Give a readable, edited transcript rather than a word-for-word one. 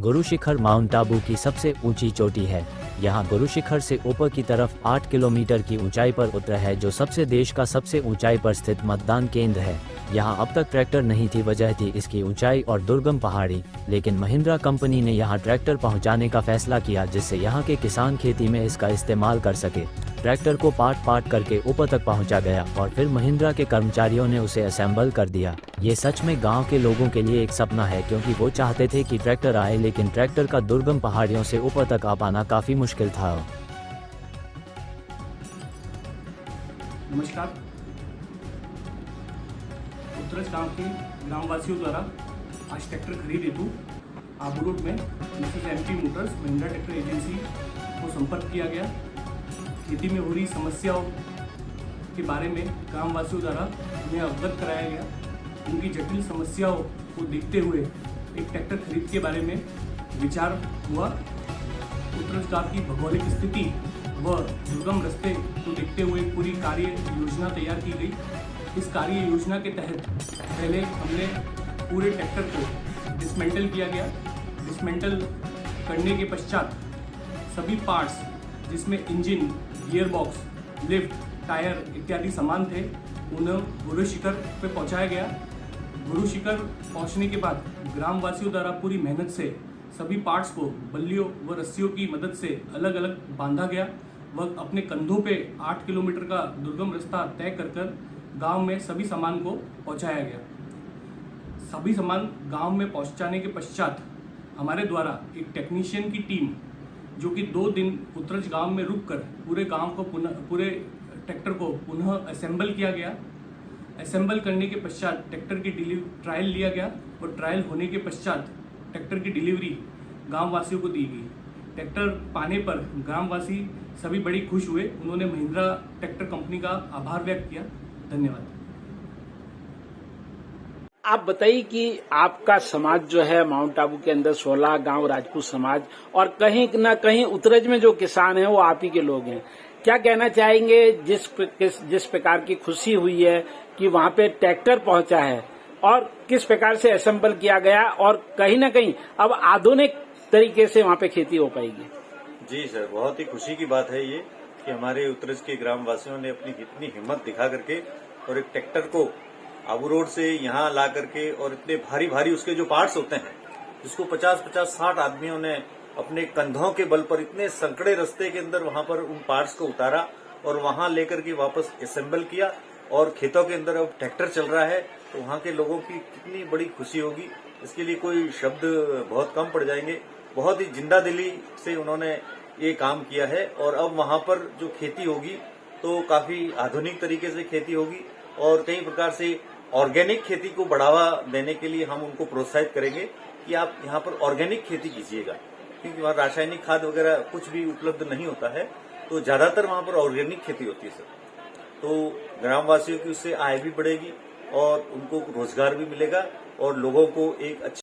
Guru Shikhar mount Abu की सबसे ऊंची चोटी है। यहाँ गुरु शिखर से ऊपर की तरफ 8 किलोमीटर की ऊंचाई पर उतरा है, जो सबसे देश का सबसे ऊंचाई पर स्थित मतदान केंद्र है। यहाँ अब तक ट्रैक्टर नहीं थी, वजह थी इसकी ऊंचाई और दुर्गम पहाड़ी। लेकिन महिंद्रा कंपनी ने यहाँ ट्रैक्टर पहुँचाने का फैसला किया, जिससे यहाँ के किसान खेती में इसका इस्तेमाल कर सके। ट्रैक्टर को पार्ट करके ऊपर तक पहुंचा गया और फिर महिंद्रा के कर्मचारियों ने उसे असेंबल कर दिया। ये सच में गांव के लोगों के लिए एक सपना है, क्योंकि वो चाहते थे कि ट्रैक्टर आए, लेकिन ट्रैक्टर का दुर्गम पहाड़ियों से ऊपर तक आ पाना काफी मुश्किल था। नमस्कार। उत्तरज गांव के ग्रामवासियों द्वारा आज ट्रैक्टर खरीद हेतु आबू रोड में Mrs MP Motors Mahindra tractor agency को संपर्क किया गया। खेती में हो रही समस्याओं के बारे में ग्रामवासियों द्वारा उन्हें अवगत कराया गया। उनकी जटिल समस्याओं को देखते हुए एक ट्रैक्टर खरीद के बारे में विचार हुआ। उत्तरज गांव की भौगोलिक स्थिति व दुर्गम रास्ते को देखते हुए पूरी कार्य योजना तैयार की गई। इस कार्य योजना के तहत पहले हमने पूरे ट्रैक्टर को डिसमेंटल किया गया। डिसमेंटल करने के पश्चात सभी पार्ट्स, जिसमें engine, gear box, lift, tyre इत्यादि सामान थे, उन्हें गुरु शिखर पे पहुंचाया गया। गुरु शिखर पहुंचने के बाद ग्रामवासियों द्वारा पूरी मेहनत से सभी पार्ट्स को बल्लियों व रस्सियों की मदद से अलग अलग बांधा गया। वह अपने कंधों पे 8 किलोमीटर का दुर्गम रास्ता तय कर गांव में सभी सामान को पहुंचाया गया। सभी सामान गांव में पहुंचाने के पश्चात हमारे द्वारा एक टेक्नीशियन की टीम, जो कि 2 दिन उत्तरज गांव में रुककर पूरे गांव को पूरे ट्रैक्टर को पुनः असेंबल किया गया। असेंबल करने के पश्चात ट्रैक्टर की ट्रायल लिया गया और ट्रायल होने के पश्चात ट्रैक्टर की डिलीवरी गांव वासियों को दी गई। ट्रैक्टर पाने पर ग्रामवासी सभी बड़ी खुश हुए। उन्होंने महिंद्रा ट्रैक्टर कंपनी का आभार व्यक्त किया। धन्यवाद। आप बताइए कि आपका समाज जो है माउंट आबू के अंदर 16 गांव राजपूत समाज, और कहीं न कहीं उत्तरज में जो किसान हैं वो आप ही के लोग हैं। क्या कहना चाहेंगे जिस प्रकार की खुशी हुई है कि वहां पे ट्रैक्टर पहुंचा है और किस प्रकार से असेंबल किया गया, और कहीं न कहीं अब आधुनिक तरीके से वहां पे खेती हो पाएगी? जी सर, बहुत ही खुशी की बात है ये कि हमारे उत्तरज के ग्रामवासियों ने अपनी इतनी हिम्मत दिखा करके और एक ट्रैक्टर को आबू रोड से यहाँ ला करके, और इतने भारी भारी उसके जो पार्ट्स होते हैं, जिसको 50-60 आदमियों ने अपने कंधों के बल पर इतने संकड़े रास्ते के अंदर वहां पर उन पार्ट्स को उतारा और वहां लेकर के वापस असेंबल किया, और खेतों के अंदर अब ट्रैक्टर चल रहा है। तो वहां के लोगों की कितनी बड़ी खुशी होगी, इसके लिए कोई शब्द बहुत कम पड़ जाएंगे। बहुत ही जिंदा दिली से उन्होंने ये काम किया है, और अब वहां पर जो खेती होगी तो काफी आधुनिक तरीके से खेती होगी, और कई प्रकार से ऑर्गेनिक खेती को बढ़ावा देने के लिए हम उनको प्रोत्साहित करेंगे कि आप यहाँ पर ऑर्गेनिक खेती कीजिएगा, क्योंकि वहाँ रासायनिक खाद वगैरह कुछ भी उपलब्ध नहीं होता है। तो ज्यादातर वहाँ पर ऑर्गेनिक खेती होती है सर। तो ग्रामवासियों की उससे आय भी बढ़ेगी और उनको रोजगार भी मिलेगा, और लोगों को एक अच्छी